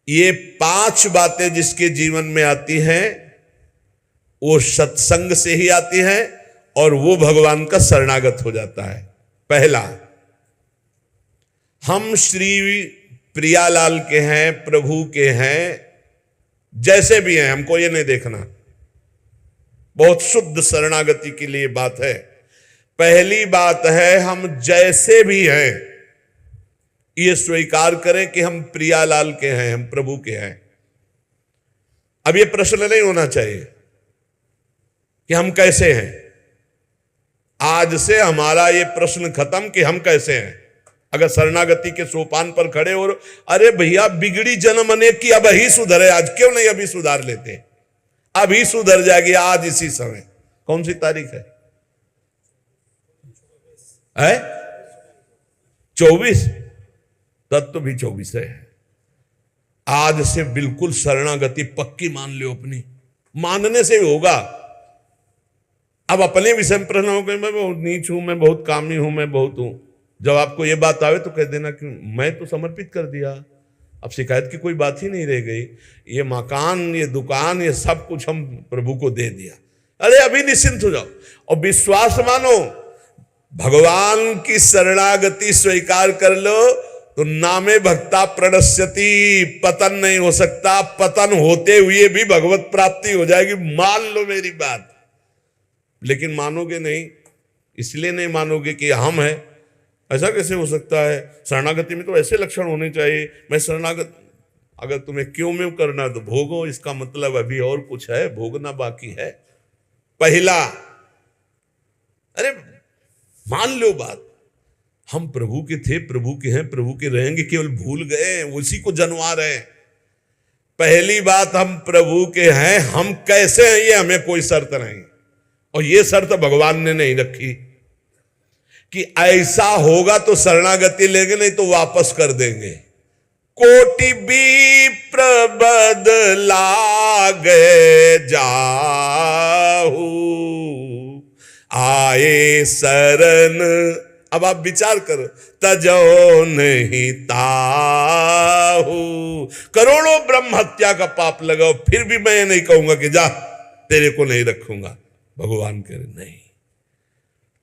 ये 5 बातें जिसके जीवन में आती हैं वो सत्संग से ही आती हैं और वो भगवान का शरणागत हो जाता है। पहला, हम श्री प्रियालाल के हैं, प्रभु के हैं, जैसे भी हैं, हमको ये नहीं देखना। बहुत शुद्ध शरणागति के लिए बात है। पहली बात है हम जैसे भी हैं ये स्वीकार करें कि हम प्रियालाल के हैं, हम प्रभु के हैं। अब ये प्रश्न नहीं होना चाहिए कि हम कैसे हैं। आज से हमारा ये प्रश्न खत्म कि हम कैसे हैं। अगर शरणागति के सोपान पर खड़े और अरे भैया बिगड़ी जन्म अनेक की, अब ही सुधरे, आज क्यों नहीं अभी सुधार लेते, अभी सुधर जाएगी आज इसी समय। कौन सी तारीख है? 24। तत्व भी 24 है। आज से बिल्कुल शरणागति पक्की मान लो अपनी, मानने से ही होगा। अब अपने विषय में प्रश्न हो गए, मैं बहुत नीच हूं, मैं बहुत कामी हूं, मैं बहुत हूं। जब आपको ये बात आवे तो कह देना कि मैं तो समर्पित कर दिया, अब शिकायत की कोई बात ही नहीं रह गई। ये मकान, ये दुकान, ये सब कुछ हम प्रभु को दे दिया। अरे अभी निश्चिंत हो जाओ और विश्वास मानो, भगवान की शरणागति स्वीकार कर लो तो नामे भक्ता प्रणश्यति, पतन नहीं हो सकता। पतन होते हुए भी भगवत प्राप्ति हो जाएगी, मान लो मेरी बात। लेकिन मानोगे नहीं, इसलिए नहीं मानोगे कि हम हैं। ऐसा कैसे हो सकता है? शरणागति में तो ऐसे लक्षण होने चाहिए। मैं शरणागत, अगर तुम्हें क्यों में करना तो भोगो, इसका मतलब अभी और कुछ है, भोगना बाकी है। पहला, अरे मान लो बात, हम प्रभु के थे, प्रभु के हैं, प्रभु के रहेंगे, केवल भूल गए, उसी को जनवा रहे हैं। पहली बात, हम प्रभु के हैं, हम कैसे हैं ये हमें कोई शर्त नहीं, और ये शर्त भगवान ने नहीं रखी कि ऐसा होगा तो शरणागति लेंगे, नहीं तो वापस कर देंगे। कोटि विप्र बदला गए जाहू, आए शरण। अब आप विचार करो, तजो नहीं ताहू। करोड़ों ब्रह्म हत्या का पाप लगाओ, फिर भी मैं नहीं कहूंगा कि जा तेरे को नहीं रखूंगा। भगवान कह रहे नहीं,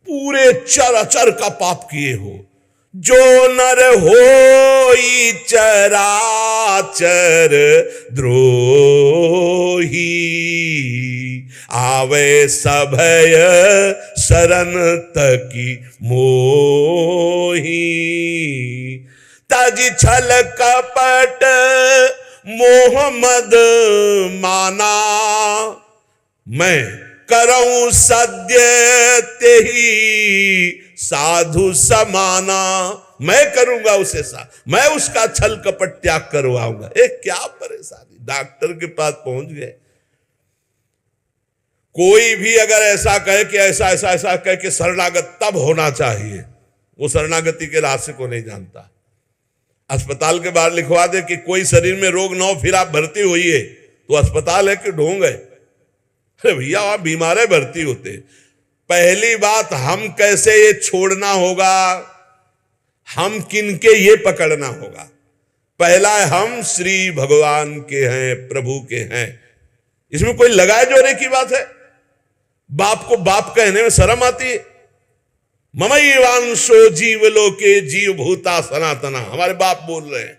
पूरे चराचर का पाप किए हो, जो नर होई चराचर द्रोही, आवे सभय शरण तकी मोही। तज छल कपट मोह मद माना, मैं करऊं सद्य तेहि साधु समाना। मैं करूंगा उसे मैं उसका छल कपट त्याग करवाऊंगा। क्या परेशानी, डॉक्टर के पास पहुंच गए। कोई भी अगर ऐसा कहे कि ऐसा ऐसा ऐसा कहे कि शरणागत तब होना चाहिए, वो शरणागति के रास्ते को नहीं जानता। अस्पताल के बाहर लिखवा दे कि कोई शरीर में रोग न हो फिर आप भर्ती होइए, तो अस्पताल है कि ढोंग है? अरे भैया आप बीमार भर्ती होते। पहली बात, हम कैसे ये छोड़ना होगा, हम किनके ये पकड़ना होगा। पहला है, हम श्री भगवान के हैं, प्रभु के हैं। इसमें कोई लगाए जोड़े की बात है? बाप को बाप कहने में शर्म आती है। ममैवांशो जीवलोके जीव भूता सनातना, हमारे बाप बोल रहे हैं,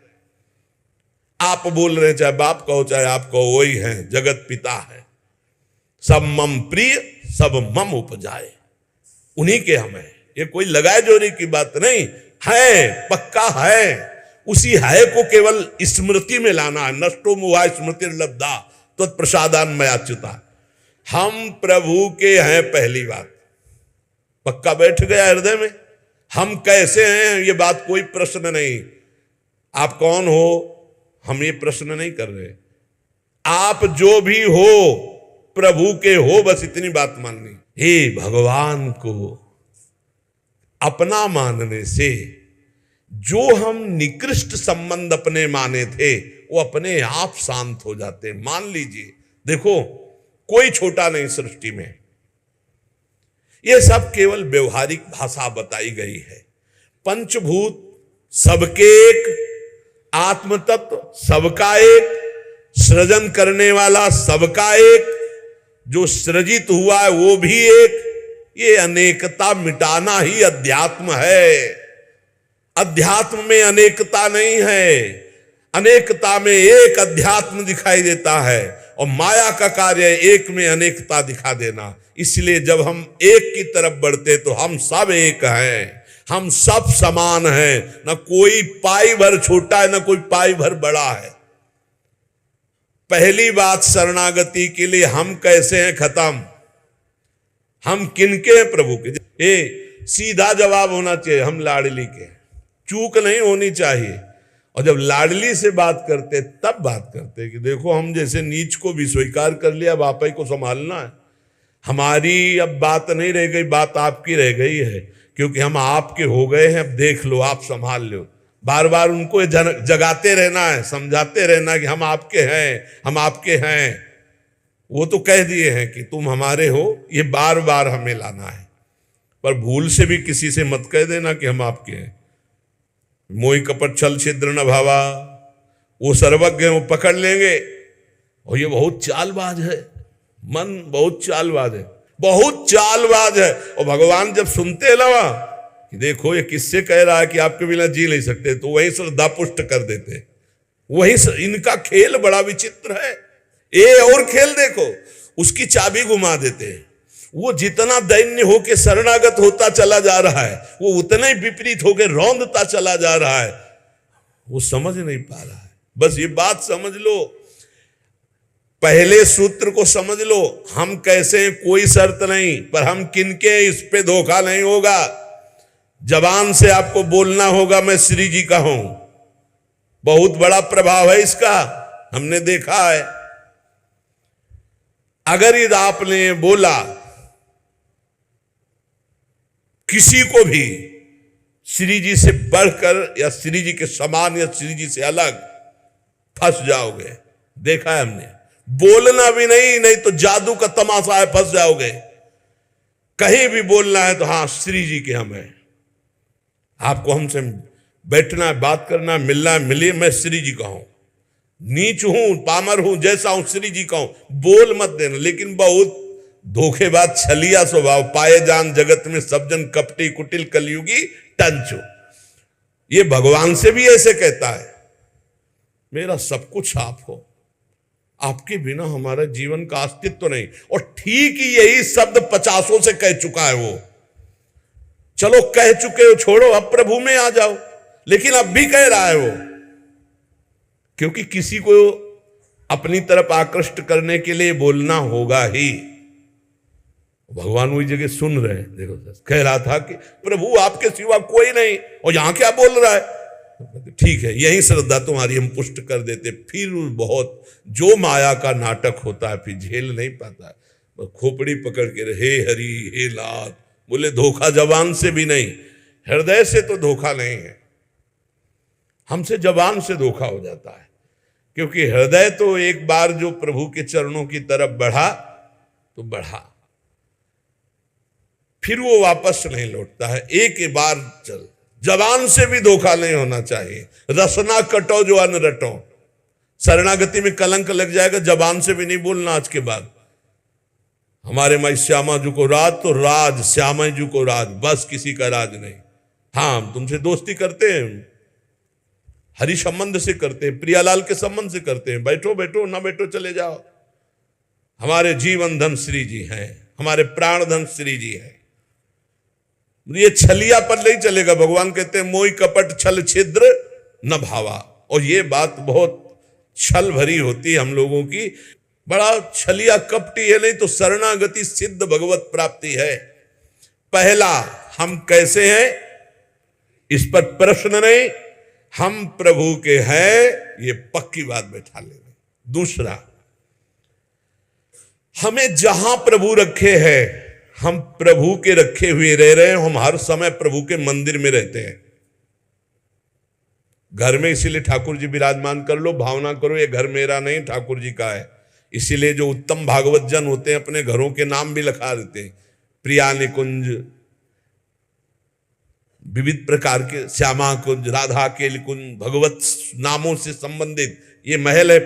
आप बोल रहे हैं, चाहे बाप कहो चाहे आप कहो, वही है, जगत पिता है। सब मम प्रिय, सब मम उपजाए, उन्हीं के हम हैं। ये कोई लगाए जोड़ी की बात नहीं है, पक्का है। उसी है को केवल स्मृति में लाना है। नष्टो मुहा स्मृति लब्धा तो प्रसादान मयाच्युता। हम प्रभु के हैं, पहली बात पक्का बैठ गया हृदय में। हम कैसे हैं ये बात कोई प्रश्न नहीं। आप कौन हो हम ये प्रश्न नहीं कर रहे। आप जो भी हो प्रभु के हो, बस इतनी बात माननी। हे भगवान को अपना मानने से जो हम निकृष्ट संबंध अपने माने थे वो अपने आप शांत हो जाते। मान लीजिए, देखो कोई छोटा नहीं सृष्टि में, ये सब केवल व्यवहारिक भाषा बताई गई है। पंचभूत सबके एक, आत्म तत्व सबका एक, सृजन करने वाला सबका एक, जो सृजित हुआ है वो भी एक। ये अनेकता मिटाना ही अध्यात्म है। अध्यात्म में अनेकता नहीं है, अनेकता में एक अध्यात्म दिखाई देता है, और माया का कार्य एक में अनेकता दिखा देना। इसलिए जब हम एक की तरफ बढ़ते तो हम सब एक हैं, हम सब समान हैं, न कोई पाई भर छोटा है न कोई पाई भर बड़ा है। पहली बात, शरणागति के लिए हम कैसे हैं खत्म, हम किनके हैं, प्रभु के। सीधा जवाब होना चाहिए, हम लाडली के, चूक नहीं होनी चाहिए। और जब लाडली से बात करते तब बात करते कि देखो हम जैसे नीच को भी स्वीकार कर लिया, अब आप ही को संभालना है, हमारी अब बात नहीं रह गई, बात आपकी रह गई है, क्योंकि हम आपके हो गए हैं, अब देख लो, आप संभाल लो। बार बार उनको जगाते रहना है, समझाते रहना कि हम आपके हैं, हम आपके हैं। वो तो कह दिए हैं कि तुम हमारे हो, ये बार बार हमें लाना है। पर भूल से भी किसी से मत कह देना कि हम आपके हैं। मोहि कपट छल छिद्र न भावा, वो सर्वज्ञ हैं, वो पकड़ लेंगे। और ये बहुत चालबाज है, मन बहुत चालबाज है, बहुत चालबाज है। और भगवान जब सुनते लवा कि देखो ये किससे कह रहा है कि आपके बिना जी नहीं सकते, तो वही श्रद्धा पुष्ट कर देते। वही इनका खेल बड़ा विचित्र है। ये और खेल देखो, उसकी चाबी घुमा देते हैं। वो जितना दैन्य होके शरणागत होता चला जा रहा है, वो उतना ही विपरीत होके रौंदता चला जा रहा है। वो समझ नहीं पा रहा है। बस ये बात समझ लो, पहले सूत्र को समझ लो, हम कैसे हैं कोई शर्त नहीं, पर हम किनके, इस पे धोखा नहीं होगा। जबान से आपको बोलना होगा मैं श्री जी का हूं, बहुत बड़ा प्रभाव है इसका, हमने देखा है। अगर यदि आपने बोला किसी को भी श्री जी से बढ़कर या श्री जी के समान या श्री जी से अलग, फंस जाओगे। देखा है हमने, बोलना भी नहीं, नहीं तो जादू का तमाशा है, फंस जाओगे। कहीं भी बोलना है तो हाँ श्री जी के हम हैं, आपको हमसे बैठना है, बात करना है, मिलना है, मिलिए, मैं श्री जी का हूं, नीच हूं, पामर हूं, जैसा हूं श्री जी का हूं, बोल मत देना। लेकिन बहुत धोखेबाज छलिया स्वभाव, पाए जान जगत में सब जन कपटी कुटिल कलयुगी टंचो। ये भगवान से भी ऐसे कहता है, मेरा सब कुछ आप हो, आपके बिना हमारा जीवन का अस्तित्व नहीं। और ठीक ही यही शब्द 50 से कह चुका है वो। चलो कह चुके हो, छोड़ो, अब प्रभु में आ जाओ। लेकिन अब भी कह रहा है वो, क्योंकि किसी को अपनी तरफ आकृष्ट करने के लिए बोलना होगा ही। भगवान वही जगह सुन रहे हैं। देखो कह रहा था कि प्रभु आपके सिवा कोई नहीं, और यहां क्या बोल रहा है। ठीक है, यही श्रद्धा तुम्हारी हम पुष्ट कर देते। फिर बहुत जो माया का नाटक होता है, फिर झेल नहीं पाता है, खोपड़ी पकड़ के हे हरि हे लाल बोले। धोखा जबान से भी नहीं, हृदय से तो धोखा नहीं है, हमसे जबान से धोखा हो जाता है। क्योंकि हृदय तो एक बार जो प्रभु के चरणों की तरफ बढ़ा तो बढ़ा, फिर वो वापस नहीं लौटता है। एक बार चल, जबान से भी धोखा नहीं होना चाहिए। रसना कटो जो अन्न रटो, शरणागति में कलंक लग जाएगा। जबान से भी नहीं बोलना आज के बाद, हमारे माई श्यामा जी को राज तो राज, श्यामा जी को राज, बस किसी का राज नहीं। हाँ तुमसे दोस्ती करते हैं, हरि संबंध से करते हैं, प्रियालाल के संबंध से करते हैं, बैठो बैठो, ना बैठो चले जाओ। हमारे जीवन धन श्री जी हैं, हमारे प्राण धन श्री जी हैं। ये छलिया पर नहीं चलेगा। भगवान कहते हैं मोहि कपट छल छिद्र न भावा। और ये बात बहुत छल भरी होती है हम लोगों की, बड़ा छलिया कपटी है। नहीं तो शरणागति सिद्ध भगवत प्राप्ति है। पहला, हम कैसे हैं इस पर प्रश्न नहीं, हम प्रभु के हैं, ये पक्की बात बैठा लेंगे। दूसरा, हमें जहां प्रभु रखे हैं, हम प्रभु के रखे हुए रह रहे हैं। हम हर समय प्रभु के मंदिर में रहते हैं, घर में। इसीलिए ठाकुर जी विराजमान कर लो, भावना करो ये घर मेरा नहीं ठाकुर जी का है। इसीलिए जो उत्तम भागवत जन होते हैं अपने घरों के नाम भी लिखा देते हैं, प्रिया निकुंज, विविध प्रकार के श्यामा कुंज, राधा केल कुंज, भगवत नामों से संबंधित ये महल है।